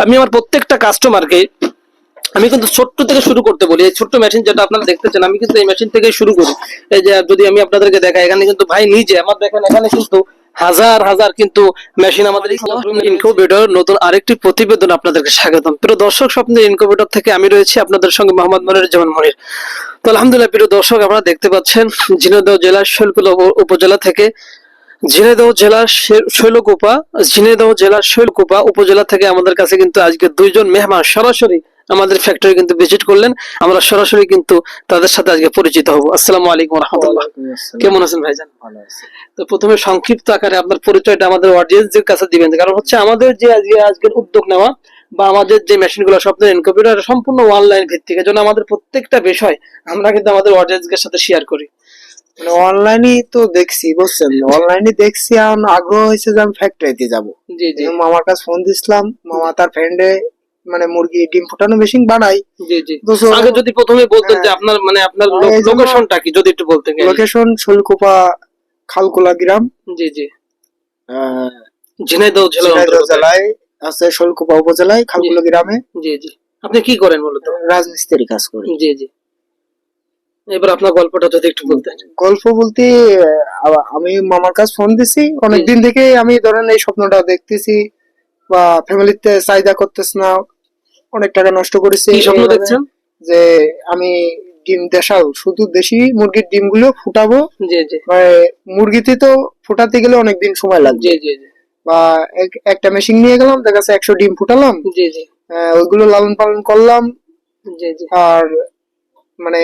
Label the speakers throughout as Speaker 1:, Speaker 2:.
Speaker 1: আমি আমার প্রত্যেকটা কাস্টমারকে আমি কিন্তু ছোট্ট থেকে শুরু করতে বলি। এই ছোট্ট মেশিন যেটা আপনারা দেখতেছেন, আমি কিন্তু এই মেশিন থেকে শুরু করি। এই যে যদি আমি আপনাদেরকে দেখাই, এখানে কিন্তু ভাই নিজে আমার দেখেন, এখানে কিন্তু হাজার হাজার কিন্তু মেশিন। আমাদের ইনকিউবেটর নতুন আরেকটি প্রতিবেদন আপনাদেরকে স্বাগতম। প্রিয় দর্শক, স্বপ্নের ইনকিউবেটর থেকে আমি রয়েছি আপনাদের সঙ্গে মোহাম্মদ মনিরুজ্জামান মনির। তো আলহামদুলিল্লাহ প্রিয় দর্শক, আপনারা দেখতে পাচ্ছেন ঝিনাইদহ জেলার শৈলকুপা উপজেলা থেকে, ঝিনাইদহ জেলার শৈলকুপা উপজেলা থেকে আমাদের কাছে কিন্তু আজকে দুইজন মেহমান সরাসরি আমাদের ফ্যাক্টরি কিন্তু ভিজিট করলেন। আমরা সরাসরি কিন্তু তাদের সাথে আজকে পরিচিত হব। আসসালামু আলাইকুম ওয়া রাহমাতুল্লাহ। কেমন আছেন ভাইজান?
Speaker 2: ভালো আছে।
Speaker 1: তো প্রথমে সংক্ষিপ্ত আকারে আপনার পরিচয়টা আমাদের অডিয়েন্সদের কাছে দিবেন, কারণ হচ্ছে আমাদের যে আজকের উদ্যোগ নেওয়া বা আমাদের যে মেশিনগুলো স্বপ্নের ইনকিউবেটর সম্পূর্ণ অনলাইন ভিত্তিক, এজন্য আমাদের প্রত্যেকটা বিষয় আমরা কিন্তু আমাদের অডিয়েন্সদের সাথে শেয়ার করি।
Speaker 2: মানে অনলাইনে তো দেখছি, বুঝছেন, অনলাইনে দেখছি, এখন আগ্রহ হয়েছে যে আমি ফ্যাক্টরিতে যাব।
Speaker 1: জি জি।
Speaker 2: মামার কাছে ফোন দিছিলাম, মামা তার ফ্রেন্ডে মানে মুরগি ডিম ফোটানো মেশিন বানাই।
Speaker 1: জি জি। আগে যদি প্রথমে বলতেন যে আপনার মানে আপনার লোকেশনটা কি, যদি একটু বলতেন।
Speaker 2: লোকেশন শৈলকুপা খালকুলা গ্রাম।
Speaker 1: জি জি। ঝিনাইদহ
Speaker 2: জেলায় আছে, শৈলকুপা উপজেলায় খালকুলা গ্রামে।
Speaker 1: জি জি। আপনি কি করেন মূলত?
Speaker 2: রাজমিস্ত্রি কাজ করি।
Speaker 1: জি জি। এবার আপনার গল্পটা যদি একটু বলতেন।
Speaker 2: গল্প বলতে আমি মামার কাছে ফোন দিছি, অনেকদিন থেকে আমি ধরেন এই স্বপ্নটা দেখতেছি বা ফ্যামিলিতে চাহিদা করতেছ না, অনেক টাকা নষ্ট করেছি।
Speaker 1: কি স্বপ্ন দেখছেন?
Speaker 2: যে আমি ডিম দেশাল, শুধু দেশি মুরগির ডিম গুলো ফুটাবো।
Speaker 1: জি জি।
Speaker 2: মুরগিতে তো ফুটাতে গেলে অনেকদিন সময় লাগবে।
Speaker 1: জি জি।
Speaker 2: বা একটা মেশিন নিয়ে গেলাম, দেখা যাচ্ছে 100 ডিম ফুটালাম।
Speaker 1: জি জি।
Speaker 2: ওইগুলো লালন পালন করলাম।
Speaker 1: জি জি।
Speaker 2: আর মানে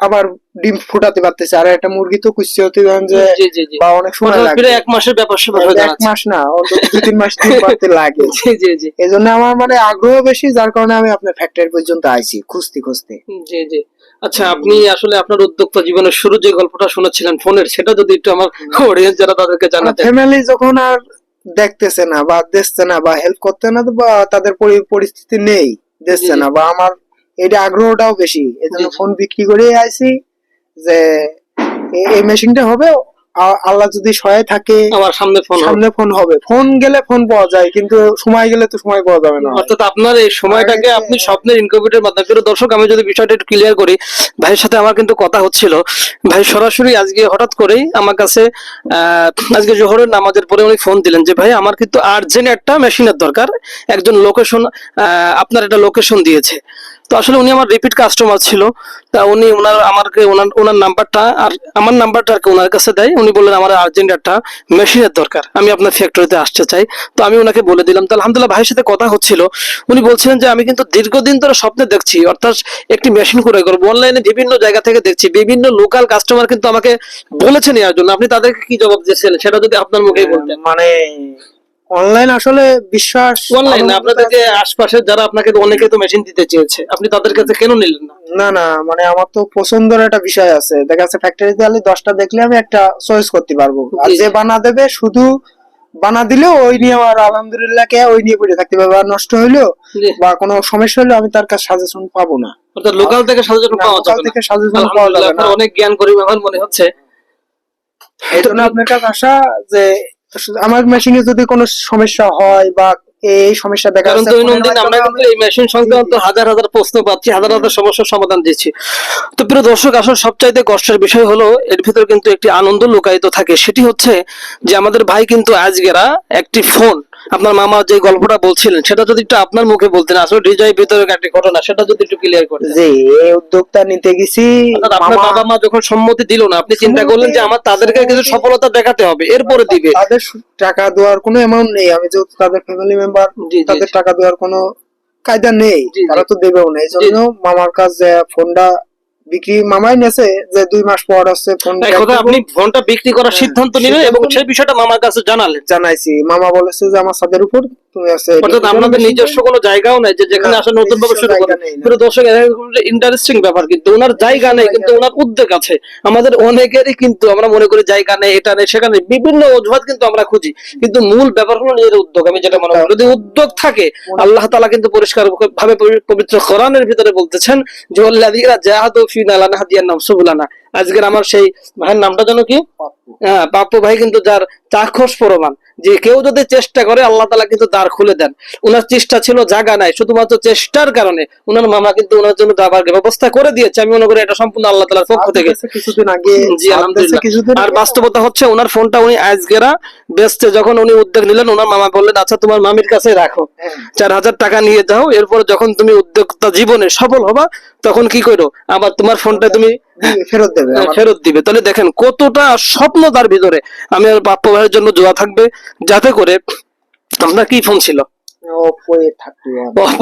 Speaker 2: আবার ডিম ফুটাতে পারতেছে, আর একটা মুরগি তো কুচি হতে বা অনেক সময় লাগে,
Speaker 1: প্রায় 1 মাসের ব্যাপার হয়ে
Speaker 2: যাচ্ছে। 1 মাস না, অন্তত 2-3 মাস ডিম পারতে লাগে।
Speaker 1: জি জি জি।
Speaker 2: এজন্য আমার মানে আগ্রহ বেশি, যার কারণে আমি আপনার ফ্যাক্টরি পর্যন্ত আইছি খুঁজতে।
Speaker 1: জি জি। আচ্ছা, আপনি আসলে আপনার উদ্যোক্তা জীবনের শুরু যে গল্পটা শুনেছিলেন ফোনের, সেটা যদি একটু আমার অডিয়েন্স যারা তাদেরকে জানাতে।
Speaker 2: ফ্যামিলি যখন আর দেখতেছে না বা দেখছে না বা হেল্প করতে না, বা তাদের পরিস্থিতি নেই, দেখছে না, বা আমার এটা আগ্রহটাও বেশি, এজন্য ফোন বিক্রি করে আইছি যে এই মেশিনটা হবে, আল্লাহ যদি সহায় থাকে
Speaker 1: আমার সামনে
Speaker 2: ফোন হবে। ফোন গেলে ফোন পাওয়া যায়, কিন্তু সময় গেলে তো সময় পাওয়া যাবে না।
Speaker 1: অর্থাৎ আপনার এই সময়টাকে আপনি স্বপ্নের ইনকিউবেটরের মাধ্যমে। প্রিয় দর্শক, আমি যদি বিষয়টা একটু ক্লিয়ার করি, ভাইয়ের সাথে আমার কিন্তু কথা হচ্ছিল। ভাই সরাসরি আজকে হঠাৎ করেই আমার কাছে আজকে জোহরের নামাজের পরে উনি ফোন দিলেন যে ভাই আমার কিন্তু আর্জেন্ট একটা মেশিনের দরকার, একজন লোকেশন, আপনার একটা লোকেশন দিয়েছে। তো আসলে উনি আমার রিপিট কাস্টমার ছিল। তা উনি ওনার নাম্বারটা আর আমার নাম্বারটা আর কি ওনার কাছে দেয়। উনি বললেন আমার আর্জেন্ট একটা মেশিনের দরকার, আমি আপনার ফ্যাক্টরিতে আসতে চাই। তো আমি ওনাকে বলে দিলাম। তো আলহামদুলিল্লাহ ভাইয়ের সাথে কথা হচ্ছিল, উনি বলছিলেন যে আমি কিন্তু দীর্ঘদিন ধরে স্বপ্নে দেখছি, অর্থাৎ একটি মেশিন ক্রয় করবো। অনলাইনে বিভিন্ন জায়গা থেকে দেখছি, বিভিন্ন লোকাল কাস্টমার কিন্তু আমাকে বলেছে নেওয়ার জন্য। আপনি তাদেরকে কি জবাব দিয়েছিলেন সেটা যদি আপনার মুখেই বলতেন।
Speaker 2: মানে অনলাইন আসলে বিশ্বাস,
Speaker 1: অনলাইন আপনাদেরকে আশপাশের যারা আপনাকে অনেকে তো মেশিন দিতে চেয়েছে, আপনি তাদের কাছে কেন নিলেন না?
Speaker 2: না, মানে আমার তো পছন্দের একটা বিষয় আছে। দেখা যাচ্ছে ফ্যাক্টরিতে গেলে 10টা দেখলে আমি একটা চয়েস করতে পারবো, আর যে বানা দেবে শুধু বানা দিলেও ওই নিয়ে আমার আলহামদুলিল্লাহ ওই নিয়ে পড়ে থাকতে পারবো। আর নষ্ট হইলেও বা কোনো সমস্যা হলেও আমি তার কাছে সাজেশন পাবো না।
Speaker 1: অর্থাৎ লোকাল থেকে সাজেশন পাওয়া যাবে না। আপনার অনেক জ্ঞান পরিমাণ মনে হচ্ছে।
Speaker 2: এই জন্য আপনার কাছে আসা যে আমার মেশিনে যদি কোনো সমস্যা হয় বা এই সমস্যা দেখা যাচ্ছে,
Speaker 1: কারণ দৈনন্দিন আমরা কিন্তু এই মেশিন সংক্রান্ত হাজার হাজার প্রশ্ন পাচ্ছি, হাজার হাজার সমস্যার সমাধান দিচ্ছি। তো প্রিয় দর্শক, আসলে সবচাইতে কষ্টের বিষয় হলো এর ভিতর কিন্তু একটি আনন্দ লুকায়িত থাকে। সেটি হচ্ছে যে আমাদের ভাই কিন্তু আজকেরা একটি ফোন, আপনার মামা যে গল্পটা বলছিলেন সেটা যদি একটু আপনার মুখে বলতেন, আসলে হৃদয়ের ভিতরে একটি ঘটনা, সেটা যদি একটু ক্লিয়ার করতেন।
Speaker 2: জি, এই উদ্যোগটা নিতে গেছি,
Speaker 1: আপনার বাবা মা যখন সম্মতি দিল না, আপনি চিন্তা করলেন যে আমার তাদেরকে কিছু সফলতা দেখাতে হবে, এরপরে দিবে।
Speaker 2: তাদের টাকা দেওয়ার কোনো অ্যামাউন্ট নেই, আমি যেহেতু তাদের ফ্যামিলি মেম্বার, তাদের টাকা দেওয়ার কোনো কায়দা নেই, তারা তো দেবেও না। এই জন্য মামার কাছে ফোনটা বিক্রি মামাই নেছে যে 2 মাস পর আছে ফোন।
Speaker 1: আপনি ফোনটা বিক্রি করার সিদ্ধান্ত নিলেন এবং সেই বিষয়টা মামার কাছে
Speaker 2: জানাইছি। মামা বলেছে যে আমার ছাদের উপর তুমি আছে,
Speaker 1: অর্থাৎ আপনাদের নিজস্ব কোনো জায়গাও নাই যে যেখানে আসলে নতুন ভাবে শুরু করবেন। পুরো দর্শক, ইন্টারেস্টিং ব্যাপার, কিন্তু ওনার জায়গা নেই কিন্তু ওনার উদ্যোগ আছে। আমাদের অনেকেরই কিন্তু আমরা মনে করি জায়গা নেই, এটা নেই, সেখানে বিভিন্ন অজুহাত কিন্তু আমরা খুঁজি, কিন্তু মূল ব্যাপার হলো নিজের উদ্যোগ। আমি যেটা মনে করি, যদি উদ্যোগ থাকে আল্লাহ তাআলা কিন্তু পরিষ্কার ভাবে পবিত্র কোরআনের ভিতরে বলতেছেন যে আল্লাযীনা জাহাদু ফিনা লানাহদিয়ান্নাহুম সুবুলানা। আজকের আমার সেই ভাইয়ের নামটা যেন কি, হ্যাঁ পাপ্পু ভাই কিন্তু যার চাক্ষুষ প্রমাণ যে কেউ যদি চেষ্টা করে আল্লাহ তাআলা কিন্তু দ্বার খুলে দেন। উনার চেষ্টা ছিল জায়গা নাই, শুধুমাত্র চেষ্টার কারণে উনার মামা কিন্তু ওনার জন্য যাবার ব্যবস্থা করে দিয়েছে। আমি মনে করি এটা সম্পূর্ণ আল্লাহ তাআলার পক্ষ থেকে।
Speaker 2: কিছুদিন আগে
Speaker 1: জি আলহামদুলিল্লাহ।
Speaker 2: কিছুদিন
Speaker 1: আর
Speaker 2: আগে
Speaker 1: বাস্তবতা হচ্ছে ওনার ফোনটা উনি আজকেরা বেচতে যখন উনি উদ্যোগ নিলেন, ওনার মামা বললেন আচ্ছা তোমার মামির কাছে রাখো, 4,000 টাকা নিয়ে যাও, এরপর যখন তুমি উদ্যোক্তা জীবনে সফল হবা তখন কি করো আবার তোমার ফোনটা তুমি
Speaker 2: ফেরত দেবে আমার।
Speaker 1: ফেরত দিবে। তাহলে দেখেন কতটা স্বপ্ন তার ভিতরে। আমি আর পাপ্পু ভাইয়ের জন্য দোয়া থাকবে যাতে করে, আপনার কি ফোন ছিল?
Speaker 2: অপোয়ে থাকবে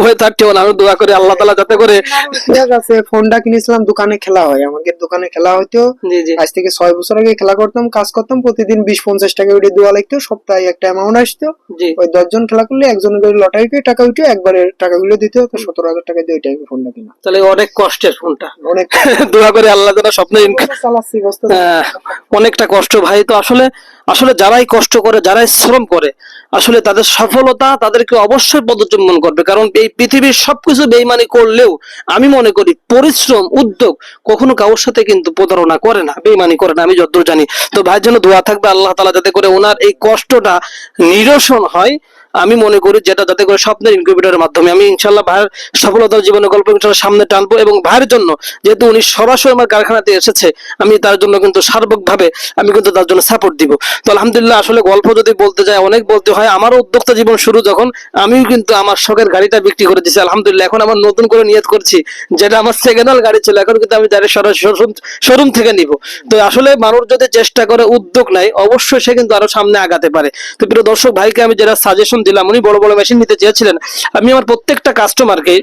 Speaker 1: হয়ে থাকতে আমি দোয়া করি আল্লাহ তাআলা যাতে করে।
Speaker 2: ঠিক আছে, ফোনটা কিনেছিলাম দোকানে খেলা হয়, আমাকে দোকানে খেলা হইতো।
Speaker 1: জি জি
Speaker 2: আজ থেকে 6 বছর আগে খেলা করতাম, কাজ করতাম, প্রতিদিন 20-50 টাকা করে দেওয়া লাগতো, সপ্তাহে একটা অ্যামাউন্ট আসতো।
Speaker 1: জি
Speaker 2: ওই 10 জন খেলা করলে একজনের করে লটারিতে টাকা উঠে একবারে টাকাগুলো দিতে হতো, 17,000 টাকা দিয়ে ওইটা আমি ফোনটা কিনা।
Speaker 1: তাহলে অনেক কষ্টের ফোনটা।
Speaker 2: অনেক
Speaker 1: দোয়া করে আল্লাহ তাআলা স্বপ্নে
Speaker 2: চালাচ্ছি বস্তু।
Speaker 1: অনেকটা কষ্ট ভাই। তো আসলে আসলে যারাই কষ্ট করে, যারাই শ্রম করে, আসলে তাদের সফলতা তাদেরকে অবশ্যই পদচুম্বন করবে। কারণ এই পৃথিবীর সবকিছু বেইমানি করলেও আমি মনে করি পরিশ্রম, উদ্যোগ কখনো কারোর সাথে কিন্তু প্রতারণা করে না, বেইমানি করে না, আমি যতদূর জানি। তো ভাইয়ের জন্য দোয়া থাকবে আল্লাহ তাআলা যাতে করে ওনার এই কষ্টটা নিরসন হয়। আমি মনে করি যেটা যাতে করে স্বপ্নের ইনকিউবেটরের মাধ্যমে আমি ইনশাআল্লাহ ভাইয়ের সফলতার জীবনের গল্প ইনশাআল্লাহ সামনে টানবো। এবং ভাইয়ের জন্য যেহেতু উনি সরাসরি আমার কারখানাতে এসেছে, আমি তার জন্য কিন্তু সার্বিকভাবে আমি কিন্তু তার জন্য সাপোর্ট দিব। তো আলহামদুলিল্লাহ, আসলে গল্প যদি বলতে যায় অনেক বলতে হয়। আমারও উদ্যোক্তা জীবন শুরু যখন, আমিও কিন্তু আমার শখের গাড়িটা বিক্রি করে দিয়েছি আলহামদুলিল্লাহ। এখন আমার নতুন করে নিয়ত করছি, যেটা আমার সেকেন্ড হ্যান্ড গাড়ি ছিল এখন কিন্তু আমি যারা সরাসরি শোরুম থেকে নিব। তো আসলে মানুষ যদি চেষ্টা করে, উদ্যোগ নেয়, অবশ্যই সে কিন্তু আরো সামনে আগাতে পারে। তো প্রিয় দর্শক, ভাইকে আমি যেটা সাজেশন দিলাম, উনি বড় বড় মেশিন নিতে চেয়েছিলেন। আমি আমার প্রত্যেকটা কাস্টমারকে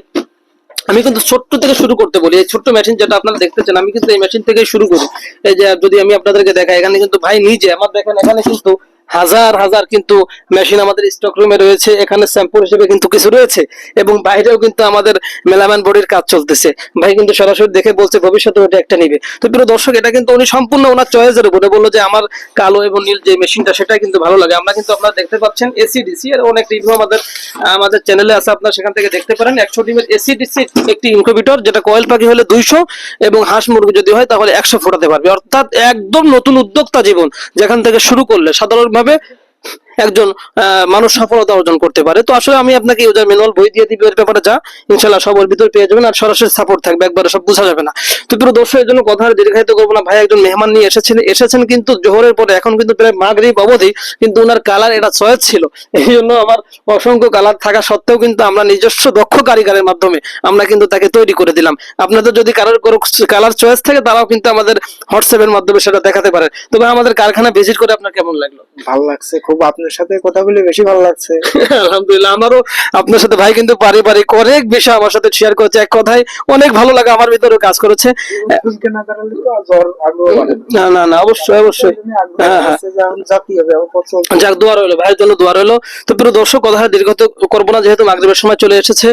Speaker 1: আমি কিন্তু ছোট্ট থেকে শুরু করতে বলি। এই ছোট্ট মেশিন যেটা আপনারা দেখতেছেন, আমি কিন্তু এই মেশিন থেকে শুরু করি। এই যে যদি আমি আপনাদেরকে দেখাই, এখানে কিন্তু ভাই নিজে আমার দেখেন, এখানে কিন্তু হাজার হাজার কিন্তু মেশিন আমাদের স্টক রুমে রয়েছে। এখানে স্যাম্পল হিসেবে কিন্তু কিছু রয়েছে, এবং বাইরেও কিন্তু আমাদের মেলামান বডির কাজ চলতেছে। ভাই কিন্তু সরাসরি দেখে বলছে ভবিষ্যতে ওটা একটা নিবে। তো প্রিয় দর্শক, এটা কিন্তু উনি সম্পূর্ণ ওনার চয়েসের উপরে বললো যে আমার কালো এবং নীল যে মেশিনটা সেটা কিন্তু ভালো লাগে। আমরা কিন্তু আপনারা দেখতে পাচ্ছেন এসিডিসি এর অনেক রিভিউ আমাদের চ্যানেলে আছে, আপনারা সেখান থেকে দেখতে পারেন। 100 ডিমের এসিডিসি একটি ইনকিউবেটর, যেটা কয়েল পাখি হলে 200 এবং হাঁস মুরগি যদি হয় তাহলে 100 ফোটাতে পারবে। অর্থাৎ একদম নতুন উদ্যোক্তা জীবন যেখান থেকে শুরু করলে সাধারণভাবে একজন মানুষ সফলতা অর্জন করতে পারে। তো আসলে আমি আপনাকে ইউজার ম্যানুয়াল বই দিয়ে দিব, এর ব্যাপারে যা ইনশাআল্লাহ সবার ভিতর পেয়ে যাবেন, আর সরাসরি সাপোর্ট থাকবে, একবারে সব বোঝা যাবে না। তো পুরো দর্শকের জন্য কথা আর দীর্ঘায়িত করবো না। ভাই একজন মেহমান নিয়ে এসেছেন কিন্তু জোহরের পরে, এখন কিন্তু প্রায় মাগরিব অবধি, কিন্তু ওনার কালার এটা চয়েস ছিল। এই জন্য আমার অসংখ্য কালার থাকা সত্ত্বেও কিন্তু আমরা নিজস্ব দক্ষ কারিগরের মাধ্যমে আমরা কিন্তু তাকে তৈরি করে দিলাম। আপনাদের যদি কালার চয়েস থাকে, তারাও কিন্তু আমাদের হোয়াটসঅ্যাপের মাধ্যমে সেটা দেখাতে পারে। তবে আমাদের কারখানা ভিজিট করে আপনার কেমন লাগলো?
Speaker 2: ভালো লাগছে খুব, আপনার সাথে কথা বলে বেশি ভালো লাগছে।
Speaker 1: আলহামদুলিল্লাহ, আমারও আপনার সাথে ভাই কিন্তু পারিবারিক অনেক বিষয় আমার সাথে শেয়ার করেছে। এক কথায় অনেক ভালো লাগে, আমার ভিতরে কাজ করেছে।
Speaker 2: ফুলকে না দাঁড়ালে তো জ্বর আগ্রহ বাড়ে না।
Speaker 1: না না না, অবশ্যই অবশ্যই। হ্যাঁ হ্যাঁ,
Speaker 2: জাতীয় ব্যবস্থা
Speaker 1: যাক, দোয়া রইলো ভাইয়ের জন্য, দোয়া রইলো। তো প্রিয় দর্শক, কথা দীর্ঘ করবো না, যেহেতু মাগরিবের সময় চলে এসেছে।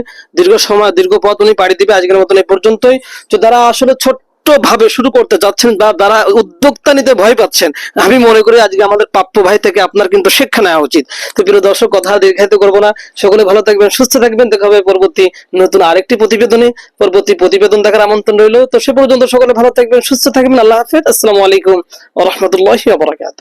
Speaker 1: দীর্ঘ পথ উনি পাড়ি দিবে। আজকের মতন এই পর্যন্তই। তো যারা আসলে ছোট্ট ভাবে শুরু করতে যাচ্ছেন বা যারা উদ্যোক্তা নিতে ভয় পাচ্ছেন, আমি মনে করি আজকে আমাদের পাপ্পু ভাই থেকে আপনার কিন্তু শিক্ষা নেওয়া উচিত। তো প্রিয় দর্শক, কথা দীর্ঘায়িত করবো না। সকলে ভালো থাকবেন, সুস্থ থাকবেন। দেখা হবে পরবর্তী নতুন আরেকটি প্রতিবেদনে। পরবর্তী প্রতিবেদন দেখার আমন্ত্রণ রইলো। তো সে পর্যন্ত সকলে ভালো থাকবেন, সুস্থ থাকবেন। আল্লাহ হাফেজ। আসসালামু আলাইকুম ওয়া রাহমাতুল্লাহি ওয়া বারাকাতুহু।